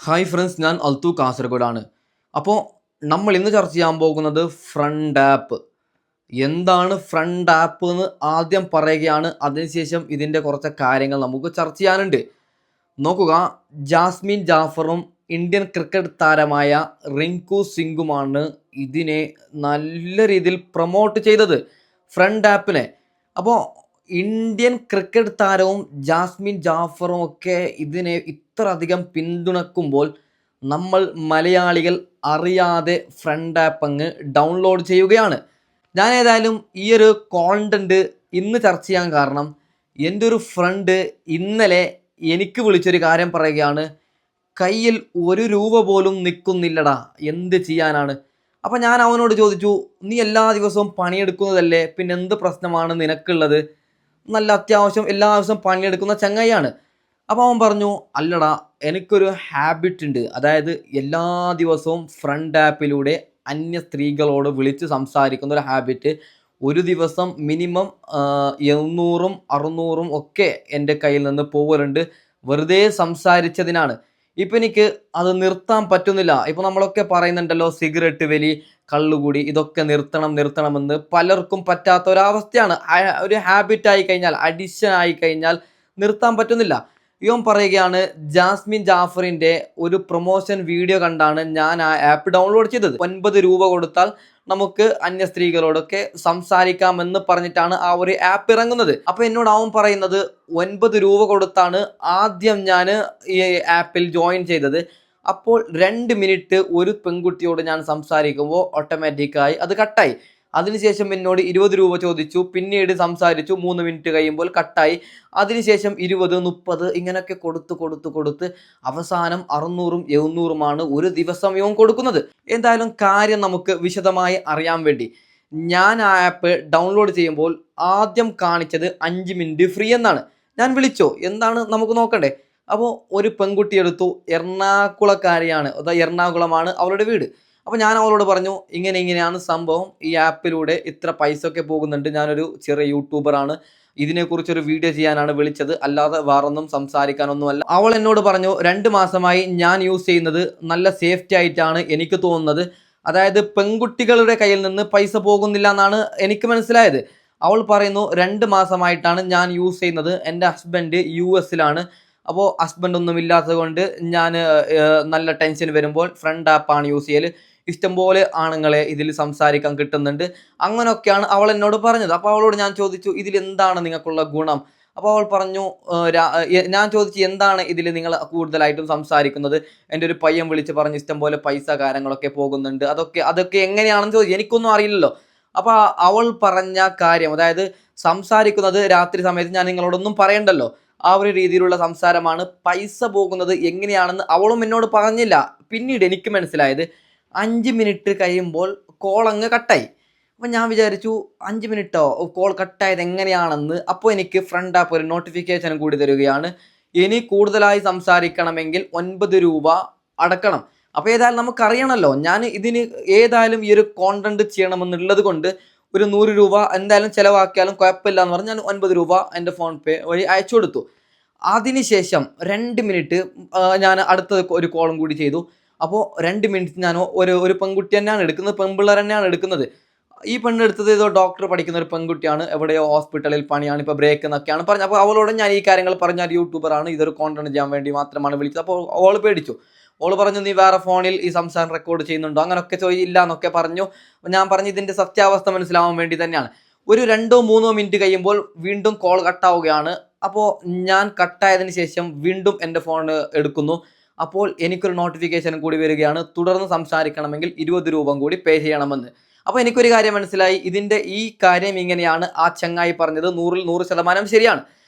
Hi friends, ഞാൻ അൽത്തു കാസർഗോഡാണ്. അപ്പോൾ നമ്മൾ ഇന്ന് ചർച്ച ചെയ്യാൻ പോകുന്നത് ഫ്രണ്ട് ആപ്പ്. എന്താണ് ഫ്രണ്ട് ആപ്പ് എന്ന് ആദ്യം പറയുകയാണ്. അതിനുശേഷം ഇതിൻ്റെ കുറച്ച് കാര്യങ്ങൾ നമുക്ക് ചർച്ച ചെയ്യാനുണ്ട്. നോക്കുക, ജാസ്മിൻ ജാഫറും ഇന്ത്യൻ ക്രിക്കറ്റ് താരമായ റിങ്കു സിംഗുമാണ് ഇതിനെ നല്ല രീതിയിൽ പ്രൊമോട്ട് ചെയ്തത്, ഫ്രണ്ട് ആപ്പിനെ. അപ്പോൾ ഇന്ത്യൻ ക്രിക്കറ്റ് താരവും ജാസ്മിൻ ജാഫറും ഒക്കെ ഇതിനെ ഇത്ര അധികം പിന്തുണക്കുമ്പോൾ നമ്മൾ മലയാളികൾ അറിയാതെ ഫ്രണ്ട് ആപ്പ് അങ്ങ് ഡൗൺലോഡ് ചെയ്യുകയാണ്. ഞാൻ ഏതായാലും ഈ ഒരു കോണ്ടന്റ് ഇന്ന് ചർച്ച ചെയ്യാൻ കാരണം, എൻ്റെ ഒരു ഫ്രണ്ട് ഇന്നലെ എനിക്ക് വിളിച്ചൊരു കാര്യം പറയുകയാണ്. കയ്യിൽ ഒരു രൂപ പോലും നിൽക്കുന്നില്ലടാ, എന്ത് ചെയ്യാനാണ്? അപ്പം ഞാൻ അവനോട് ചോദിച്ചു, നീ എല്ലാ ദിവസവും പണിയെടുക്കുന്നതല്ലേ, പിന്നെ എന്ത് പ്രശ്നമാണ് നിനക്കുള്ളത്? നല്ല അത്യാവശ്യം എല്ലാ ദിവസവും പണിയെടുക്കുന്ന ചങ്ങായിയാണ്. അപ്പോൾ അവൻ പറഞ്ഞു, അല്ലടാ, എനിക്കൊരു ഹാബിറ്റ് ഉണ്ട്. അതായത് എല്ലാ ദിവസവും ഫ്രണ്ട് ആപ്പിലൂടെ അന്യ സ്ത്രീകളോട് വിളിച്ച് സംസാരിക്കുന്ന ഒരു ഹാബിറ്റ്. ഒരു ദിവസം മിനിമം 700-ഉം 600-ഉം ഒക്കെ എൻ്റെ കയ്യിൽ നിന്ന് പോകലുണ്ട്, വെറുതെ സംസാരിച്ചതിനാണ്. ഇപ്പം എനിക്ക് അത് നിർത്താൻ പറ്റുന്നില്ല. ഇപ്പം നമ്മളൊക്കെ പറയുന്നുണ്ടല്ലോ, സിഗരറ്റ് വലി, കള്ളുകൂടി, ഇതൊക്കെ നിർത്തണമെന്ന്. പലർക്കും പറ്റാത്ത ഒരവസ്ഥയാണ്. ഒരു ഹാബിറ്റ് ആയി കഴിഞ്ഞാൽ, അഡിക്ഷൻ ആയി കഴിഞ്ഞാൽ നിർത്താൻ പറ്റുന്നില്ല. ഇവൻ പറയുകയാണ്, ജാസ്മിൻ ജാഫറിന്റെ ഒരു പ്രൊമോഷൻ വീഡിയോ കണ്ടാണ് ഞാൻ ആ ആപ്പ് ഡൗൺലോഡ് ചെയ്തത്. 9 രൂപ കൊടുത്താൽ നമുക്ക് അന്യ സ്ത്രീകളോടൊക്കെ സംസാരിക്കാമെന്ന് പറഞ്ഞിട്ടാണ് ആ ഒരു ആപ്പ് ഇറങ്ങുന്നത്. അപ്പൊ എന്നോട് അവൻ പറയുന്നത്, 9 രൂപ കൊടുത്താണ് ആദ്യം ഞാൻ ഈ ആപ്പിൽ ജോയിൻ ചെയ്തത്. അപ്പോൾ 2 മിനിറ്റ് ഒരു പെൺകുട്ടിയോട് ഞാൻ സംസാരിക്കുമ്പോൾ ഓട്ടോമാറ്റിക്കായി അത് കട്ടായി. അതിനുശേഷം എന്നോട് 20 രൂപ ചോദിച്ചു. പിന്നീട് സംസാരിച്ചു, 3 മിനിറ്റ് കഴിയുമ്പോൾ കട്ടായി. അതിനുശേഷം 20, 30 ഇങ്ങനെയൊക്കെ കൊടുത്ത് അവസാനം 600-ഉം 700-ഉമാണ് ഒരു ദിവസം ഇവൻ കൊടുക്കുന്നത്. എന്തായാലും കാര്യം നമുക്ക് വിശദമായി അറിയാൻ വേണ്ടി, ഞാൻ ആ ആപ്പ് ഡൗൺലോഡ് ചെയ്യുമ്പോൾ ആദ്യം കാണിച്ചത് 5 മിനിറ്റ് ഫ്രീ എന്നാണ്. ഞാൻ വിളിച്ചോ, എന്താണ് നമുക്ക് നോക്കണ്ടേ. അപ്പോൾ ഒരു പെൺകുട്ടി എടുത്തു, എറണാകുളക്കാരിയാണ്, എറണാകുളമാണ് അവളുടെ വീട്. അപ്പോൾ ഞാൻ അവളോട് പറഞ്ഞു, ഇങ്ങനെയാണ് സംഭവം, ഈ ആപ്പിലൂടെ ഇത്ര പൈസ ഒക്കെ പോകുന്നുണ്ട്, ഞാനൊരു ചെറിയ യൂട്യൂബറാണ്, ഇതിനെക്കുറിച്ചൊരു വീഡിയോ ചെയ്യാനാണ് വിളിച്ചത്, അല്ലാതെ വേറൊന്നും സംസാരിക്കാനൊന്നുമല്ല. അവൾ എന്നോട് പറഞ്ഞു, 2 മാസമായി ഞാൻ യൂസ് ചെയ്യുന്നത്, നല്ല സേഫ്റ്റി ആയിട്ടാണ് എനിക്ക് തോന്നുന്നത്. അതായത് പെൺകുട്ടികളുടെ കയ്യിൽ നിന്ന് പൈസ പോകുന്നില്ല എന്നാണ് എനിക്ക് മനസ്സിലായത്. അവൾ പറയുന്നു, 2 മാസമായിട്ടാണ് ഞാൻ യൂസ് ചെയ്യുന്നത്, എൻ്റെ ഹസ്ബൻഡ് US-ലാണ്. അപ്പോൾ ഹസ്ബൻഡ് ഒന്നും ഇല്ലാത്തത് കൊണ്ട് ഞാൻ നല്ല ടെൻഷൻ വരുമ്പോൾ ഫ്രണ്ട് ആപ്പാണ് യൂസ് ചെയ്യൽ. ഇഷ്ടംപോലെ ആണുങ്ങളെ ഇതിൽ സംസാരിക്കാൻ കിട്ടുന്നുണ്ട്. അങ്ങനെയൊക്കെയാണ് അവൾ എന്നോട് പറഞ്ഞത്. അപ്പോൾ അവളോട് ഞാൻ ചോദിച്ചു, ഇതിലെന്താണ് നിങ്ങൾക്കുള്ള ഗുണം? അപ്പോൾ അവൾ പറഞ്ഞു, ഞാൻ ചോദിച്ചു, എന്താണ് ഇതിൽ നിങ്ങൾ കൂടുതലായിട്ടും സംസാരിക്കുന്നത്? എൻ്റെ ഒരു പയ്യൻ വിളിച്ച് പറഞ്ഞു, ഇഷ്ടംപോലെ പൈസ കാര്യങ്ങളൊക്കെ പോകുന്നുണ്ട്, അതൊക്കെ എങ്ങനെയാണെന്ന് ചോദിച്ചു. എനിക്കൊന്നും അറിയില്ലല്ലോ. അപ്പോൾ അവൾ പറഞ്ഞ കാര്യം, അതായത് സംസാരിക്കുന്നത് രാത്രി സമയത്ത് ഞാൻ നിങ്ങളോടൊന്നും പറയണ്ടല്ലോ, ആ ഒരു രീതിയിലുള്ള സംസാരമാണ്. പൈസ പോകുന്നത് എങ്ങനെയാണെന്ന് അവളും എന്നോട് പറഞ്ഞില്ല. പിന്നീട് എനിക്ക് മനസ്സിലായത്, 5 മിനിറ്റ് കഴിയുമ്പോൾ കോൾ അങ്ങ് കട്ടായി. അപ്പം ഞാൻ വിചാരിച്ചു, 5 മിനിറ്റോ കോൾ കട്ടായത് എങ്ങനെയാണെന്ന്. അപ്പോൾ എനിക്ക് ഫ്രണ്ട് ആപ്പ് ഒരു നോട്ടിഫിക്കേഷൻ കൂടി തരികയാണ്, ഇനി കൂടുതലായി സംസാരിക്കണമെങ്കിൽ 9 രൂപ അടക്കണം. അപ്പോൾ ഏതായാലും നമുക്കറിയണമല്ലോ, ഞാൻ ഇതിന് ഏതായാലും ഈ ഒരു കോണ്ടന്റ് ചെയ്യണമെന്നുള്ളത് കൊണ്ട് ഒരു 100 രൂപ എന്തായാലും ചിലവാക്കിയാലും കുഴപ്പമില്ല എന്ന് പറഞ്ഞ് ഞാൻ 9 രൂപ എൻ്റെ ഫോൺ പേ വഴി അയച്ചു കൊടുത്തു. അതിനുശേഷം 2 മിനിറ്റ് ഞാൻ അടുത്ത ഒരു കോളും കൂടി ചെയ്തു. അപ്പോൾ 2 മിനിറ്റ് ഞാൻ ഒരു പെൺകുട്ടി തന്നെയാണ് എടുക്കുന്നത്, പെൺപിള്ളേർ തന്നെയാണ് എടുക്കുന്നത്. ഈ പെണ്ണെടുത്തത് ഏതോ ഡോക്ടർ പഠിക്കുന്ന ഒരു പെൺകുട്ടിയാണ്, എവിടെയോ ഹോസ്പിറ്റലിൽ പണിയാണ്, ഇപ്പോൾ ബ്രേക്ക് എന്നൊക്കെയാണ് പറഞ്ഞത്. അപ്പോൾ അവളോട് ഞാൻ ഈ കാര്യങ്ങൾ പറഞ്ഞ, യൂട്യൂബറാണ്, ഇതൊരു കോണ്ടന്റ് ചെയ്യാൻ വേണ്ടി മാത്രമാണ് വിളിച്ചത്. അപ്പോൾ അവൾ പേടിച്ചു. അവൾ പറഞ്ഞു, നീ വേറെ ഫോണിൽ ഈ സംസാരം റെക്കോർഡ് ചെയ്യുന്നുണ്ടോ? അങ്ങനെയൊക്കെ ഇല്ല എന്നൊക്കെ പറഞ്ഞു. ഞാൻ പറഞ്ഞു, ഇതിൻ്റെ സത്യാവസ്ഥ മനസ്സിലാവാൻ വേണ്ടി തന്നെയാണ്. ഒരു 2-3 മിനിറ്റ് കഴിയുമ്പോൾ വീണ്ടും കോൾ കട്ടാവുകയാണ്. അപ്പോൾ ഞാൻ കട്ടായതിന് ശേഷം വീണ്ടും എൻ്റെ ഫോൺ എടുക്കുന്നു. അപ്പോൾ എനിക്കൊരു നോട്ടിഫിക്കേഷൻ കൂടി വരികയാണ്, തുടർന്ന് സംസാരിക്കണമെങ്കിൽ 20 രൂപ കൂടി പേ ചെയ്യണമെന്ന്. അപ്പോൾ എനിക്കൊരു കാര്യം മനസ്സിലായി, ഇതിൻ്റെ ഈ കാര്യം ഇങ്ങനെയാണ്. ആ ചങ്ങായി പറഞ്ഞത് 100-ൽ 100% ശരിയാണ്.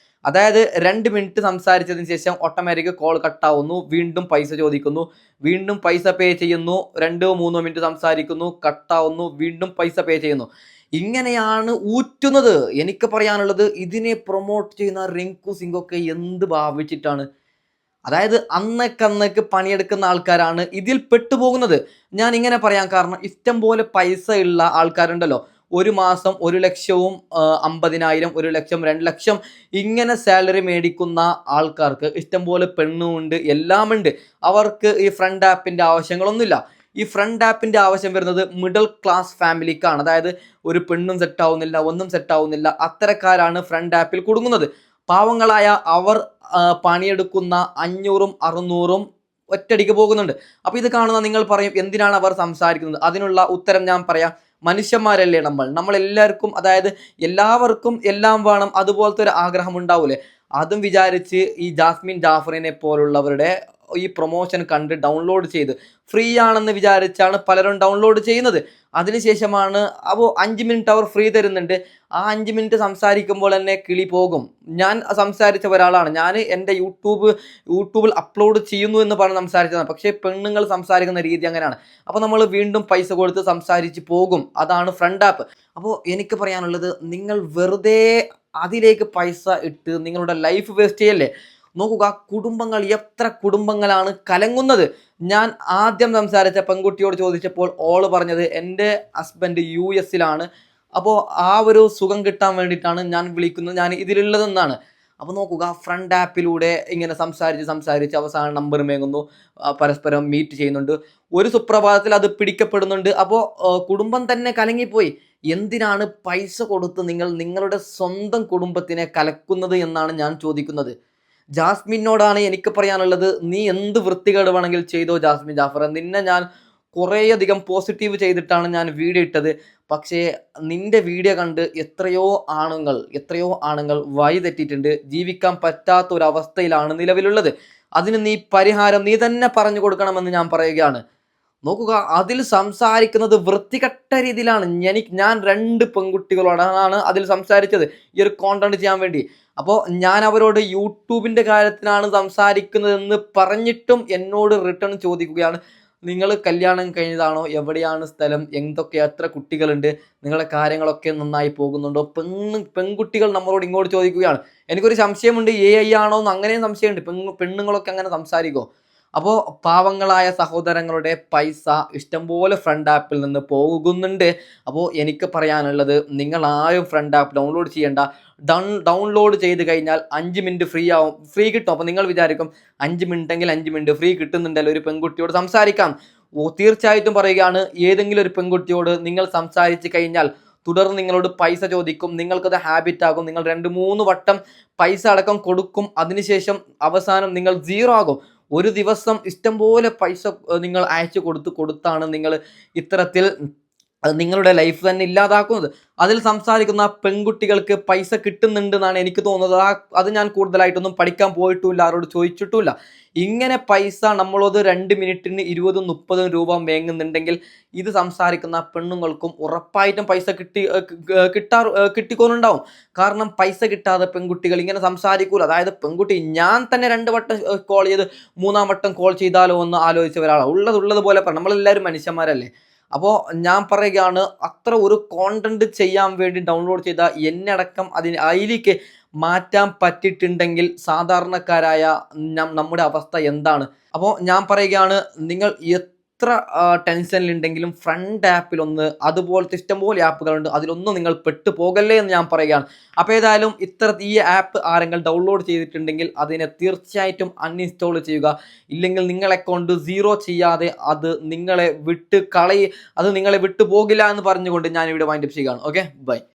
അതായത് 2 മിനിറ്റ് സംസാരിച്ചതിന് ശേഷം ഓട്ടോമാറ്റിക് കോൾ കട്ടാവുന്നു, വീണ്ടും പൈസ ചോദിക്കുന്നു, വീണ്ടും പൈസ പേ ചെയ്യുന്നു, 2-3 മിനിറ്റ് സംസാരിക്കുന്നു, കട്ടാവുന്നു, വീണ്ടും പൈസ പേ ചെയ്യുന്നു. ഇങ്ങനെയാണ് ഊറ്റുന്നത്. എനിക്ക് പറയാനുള്ളത്, ഇതിനെ പ്രൊമോട്ട് ചെയ്യുന്ന റിങ്കു സിംഗൊക്കെ എന്ത് ഭാവിച്ചിട്ടാണ്? അതായത് അന്നേക്ക് പണിയെടുക്കുന്ന ആൾക്കാരാണ് ഇതിൽ പെട്ടുപോകുന്നത്. ഞാൻ ഇങ്ങനെ പറയാൻ കാരണം, ഇഷ്ടം പോലെ പൈസ ഉള്ള ആൾക്കാരുണ്ടല്ലോ, ഒരു മാസം 1,00,000 50,000 1,00,000 2,00,000 ഇങ്ങനെ സാലറി മേടിക്കുന്ന ആൾക്കാർക്ക് ഇഷ്ടംപോലെ പെണ്ണുമുണ്ട്, എല്ലാമുണ്ട്. അവർക്ക് ഈ ഫ്രണ്ട് ആപ്പിൻ്റെ ആവശ്യങ്ങളൊന്നുമില്ല. ഈ ഫ്രണ്ട് ആപ്പിൻ്റെ ആവശ്യം വരുന്നത് മിഡിൽ ക്ലാസ് ഫാമിലിക്കാണ്. അതായത് ഒരു പെണ്ണും സെറ്റ് ആവുന്നില്ല, ഒന്നും സെറ്റ് ആവുന്നില്ല, അത്തരക്കാരാണ് ഫ്രണ്ട് ആപ്പിൽ കുടുങ്ങുന്നത്. പാവങ്ങളായ അവർ പണിയെടുക്കുന്ന 500ഉം 600ഉം ഒറ്റയടിക്ക് പോകുന്നുണ്ട്. അപ്പോൾ ഇത് കാണുന്ന നിങ്ങൾ പറയും എന്തിനാണ് അവർ സംസാരിക്കുന്നത്? അതിനുള്ള ഉത്തരം ഞാൻ പറയാം. മനുഷ്യന്മാരല്ലേ നമ്മളെല്ലാവർക്കും, അതായത് എല്ലാവർക്കും എല്ലാം വേണം അതുപോലത്തെ ഒരു ആഗ്രഹം ഉണ്ടാവൂലേ? അതും വിചാരിച്ച് ഈ ജാസ്മിൻ ജാഫറിനെ പോലുള്ളവരുടെ ഈ പ്രൊമോഷൻ കണ്ട് ഡൗൺലോഡ് ചെയ്ത് ഫ്രീ ആണെന്ന് വിചാരിച്ചാണ് പലരും ഡൗൺലോഡ് ചെയ്യുന്നത്. അതിനുശേഷമാണ് അപ്പോൾ 5 മിനിറ്റ് അവർ ഫ്രീ തരുന്നുണ്ട്. ആ 5 മിനിറ്റ് സംസാരിക്കുമ്പോൾ തന്നെ കിളി പോകും. ഞാൻ സംസാരിച്ച ഒരാളാണ്. ഞാൻ എൻ്റെ യൂട്യൂബിൽ അപ്ലോഡ് ചെയ്യുന്നു എന്ന് പറഞ്ഞ് സംസാരിച്ചതാണ്. പക്ഷേ പെണ്ണുങ്ങൾ സംസാരിക്കുന്ന രീതി അങ്ങനെയാണ്. അപ്പോൾ നമ്മൾ വീണ്ടും പൈസ കൊടുത്ത് സംസാരിച്ച് പോകും. അതാണ് ഫ്രണ്ട് ആപ്പ്. അപ്പോൾ എനിക്ക് പറയാനുള്ളത്, നിങ്ങൾ വെറുതെ അതിലേക്ക് പൈസ ഇട്ട് നിങ്ങളുടെ ലൈഫ് വേസ്റ്റ് ചെയ്യല്ലേ. നോക്കുക, കുടുംബങ്ങൾ എത്ര കുടുംബങ്ങളാണ് കലങ്ങുന്നത്. ഞാൻ ആദ്യം സംസാരിച്ച പെൺകുട്ടിയോട് ചോദിച്ചപ്പോൾ ഓള് പറഞ്ഞത് എൻ്റെ ഹസ്ബൻഡ് US-ലാണ്, അപ്പോൾ ആ ഒരു സുഖം കിട്ടാൻ വേണ്ടിയിട്ടാണ് ഞാൻ വിളിക്കുന്നത്, ഞാൻ ഇതിലുള്ളതെന്നാണ്. അപ്പോൾ നോക്കുക, ഫ്രണ്ട് ആപ്പിലൂടെ ഇങ്ങനെ സംസാരിച്ച് അവസാനം നമ്പർ മേങ്ങുന്നു, പരസ്പരം മീറ്റ് ചെയ്യുന്നുണ്ട്, ഒരു സുപ്രഭാതത്തിൽ അത് പിടിക്കപ്പെടുന്നുണ്ട്. അപ്പോൾ കുടുംബം തന്നെ കലങ്ങിപ്പോയി. എന്തിനാണ് പൈസ കൊടുത്ത് നിങ്ങൾ നിങ്ങളുടെ സ്വന്തം കുടുംബത്തിനെ കലക്കുന്നത് എന്നാണ് ഞാൻ ചോദിക്കുന്നത്. ജാസ്മിനോടാണ് എനിക്ക് പറയാനുള്ളത്, നീ എന്ത് വൃത്തികേട് വേണമെങ്കിൽ ചെയ്തോ ജാസ്മിൻ ജാഫർ. നിന്നെ ഞാൻ കുറേയധികം പോസിറ്റീവ് ചെയ്തിട്ടാണ് ഞാൻ വീഡിയോ ഇട്ടത്. പക്ഷേ നിന്റെ വീഡിയോ കണ്ട് എത്രയോ ആണുങ്ങൾ വഴി തെറ്റിയിട്ടുണ്ട്. ജീവിക്കാൻ പറ്റാത്ത ഒരു അവസ്ഥയിലാണ് നിലവിലുള്ളത്. അതിന് നീ പരിഹാരം നീ തന്നെ പറഞ്ഞു കൊടുക്കണമെന്ന് ഞാൻ പറയുകയാണ്. നോക്കുക, അതിൽ സംസാരിക്കുന്നത് വൃത്തികെട്ട രീതിയിലാണ്. ഞാൻ 2 പെൺകുട്ടികളോടാണ് അതിൽ സംസാരിച്ചത് ഈ ഒരു കോണ്ടന്റ് ചെയ്യാൻ വേണ്ടി. അപ്പോൾ ഞാൻ അവരോട് യൂട്യൂബിൻ്റെ കാര്യത്തിനാണ് സംസാരിക്കുന്നതെന്ന് പറഞ്ഞിട്ടും എന്നോട് റിട്ടേൺ ചോദിക്കുകയാണ്, നിങ്ങൾ കല്യാണം കഴിഞ്ഞതാണോ, എവിടെയാണ് സ്ഥലം, എത്ര കുട്ടികളുണ്ട്, നിങ്ങളുടെ കാര്യങ്ങളൊക്കെ നന്നായി പോകുന്നുണ്ടോ? പെൺകുട്ടികൾ നമ്മളോട് ഇങ്ങോട്ട് ചോദിക്കുകയാണ്. എനിക്കൊരു സംശയമുണ്ട്, AI ആണോ എന്ന്. അങ്ങനെയും സംശയമുണ്ട്. പെണ്ണുങ്ങളൊക്കെ അങ്ങനെ സംസാരിക്കുമോ? അപ്പോൾ പാവങ്ങളായ സഹോദരങ്ങളുടെ പൈസ ഇഷ്ടംപോലെ ഫ്രണ്ട് ആപ്പിൽ നിന്ന് പോകുന്നുണ്ട്. അപ്പോൾ എനിക്ക് പറയാനുള്ളത്, നിങ്ങൾ ആരും ഫ്രണ്ട് ആപ്പ് ഡൗൺലോഡ് ചെയ്യേണ്ട. ഡൗൺലോഡ് ചെയ്ത് കഴിഞ്ഞാൽ 5 മിനിറ്റ് ഫ്രീ കിട്ടും. അപ്പോൾ നിങ്ങൾ വിചാരിക്കും 5 മിനിറ്റെങ്കിൽ 5 മിനിറ്റ് ഫ്രീ കിട്ടുന്നുണ്ടല്ലോ, ഒരു പെൺകുട്ടിയോട് സംസാരിക്കാം. തീർച്ചയായിട്ടും പറയുകയാണ്, ഏതെങ്കിലും ഒരു പെൺകുട്ടിയോട് നിങ്ങൾ സംസാരിച്ച് കഴിഞ്ഞാൽ തുടർന്ന് നിങ്ങളോട് പൈസ ചോദിക്കും. നിങ്ങൾക്കത് ഹാബിറ്റ് ആകും. നിങ്ങൾ 2-3 വട്ടം പൈസ അടക്കം കൊടുക്കും. അതിനുശേഷം അവസാനം നിങ്ങൾ 0 ആകും. ഒരു ദിവസം ഇഷ്ടംപോലെ പൈസ നിങ്ങൾ അയച്ചു കൊടുത്താണ് നിങ്ങൾ ഇത്തരത്തിൽ നിങ്ങളുടെ ലൈഫ് തന്നെ ഇല്ലാതാക്കുന്നത്. അതിൽ സംസാരിക്കുന്ന പെൺകുട്ടികൾക്ക് പൈസ കിട്ടുന്നുണ്ടെന്നാണ് എനിക്ക് തോന്നുന്നത്. അത് ഞാൻ കൂടുതലായിട്ടൊന്നും പഠിക്കാൻ പോയിട്ടുമില്ല, ആരോട് ചോദിച്ചിട്ടുമില്ല. ഇങ്ങനെ പൈസ നമ്മളത് 2 മിനിറ്റിന് 20-30 രൂപ മേങ്ങുന്നുണ്ടെങ്കിൽ ഇത് സംസാരിക്കുന്ന പെണ്ണുങ്ങൾക്കും ഉറപ്പായിട്ടും പൈസ കിട്ടിക്കൊണ്ടുണ്ടാവും. കാരണം പൈസ കിട്ടാതെ പെൺകുട്ടികൾ ഇങ്ങനെ സംസാരിക്കൂല. അതായത് പെൺകുട്ടി, ഞാൻ തന്നെ 2 വട്ടം കോൾ ചെയ്ത് 3-ാം വട്ടം കോൾ ചെയ്താലോ എന്ന് ആലോചിച്ച ഒരാളാണ്. ഉള്ളതുപോലെ നമ്മളെല്ലാവരും മനുഷ്യന്മാരല്ലേ. അപ്പോൾ ഞാൻ പറയുകയാണ്, അത്ര ഒരു കോണ്ടന്റ് ചെയ്യാൻ വേണ്ടി ഡൗൺലോഡ് ചെയ്ത എന്നടക്കം അതിലേക്ക് മാറ്റാൻ പറ്റിയിട്ടുണ്ടെങ്കിൽ സാധാരണക്കാരായ നമ്മുടെ അവസ്ഥ എന്താണ്? അപ്പോൾ ഞാൻ പറയുകയാണ്, നിങ്ങൾ എത്ര ടെൻഷനിലുണ്ടെങ്കിലും ഫ്രണ്ട് ആപ്പിലൊന്ന്, അതുപോലത്തെ ഇഷ്ടംപോലെ ആപ്പുകളുണ്ട്, അതിലൊന്നും നിങ്ങൾ പെട്ടുപോകല്ലേ എന്ന് ഞാൻ പറയുകയാണ്. അപ്പോൾ ഏതായാലും ഈ ആപ്പ് ആരെങ്കിലും ഡൗൺലോഡ് ചെയ്തിട്ടുണ്ടെങ്കിൽ അതിനെ തീർച്ചയായിട്ടും അൺഇൻസ്റ്റാൾ ചെയ്യുക. ഇല്ലെങ്കിൽ നിങ്ങളെ അക്കൗണ്ട് 0 ചെയ്യാതെ അത് നിങ്ങളെ വിട്ടു പോകില്ല എന്ന് പറഞ്ഞുകൊണ്ട് ഞാൻ ഇവിടെ വൈൻഡപ്പ് ചെയ്യുകയാണ്. Okay, by.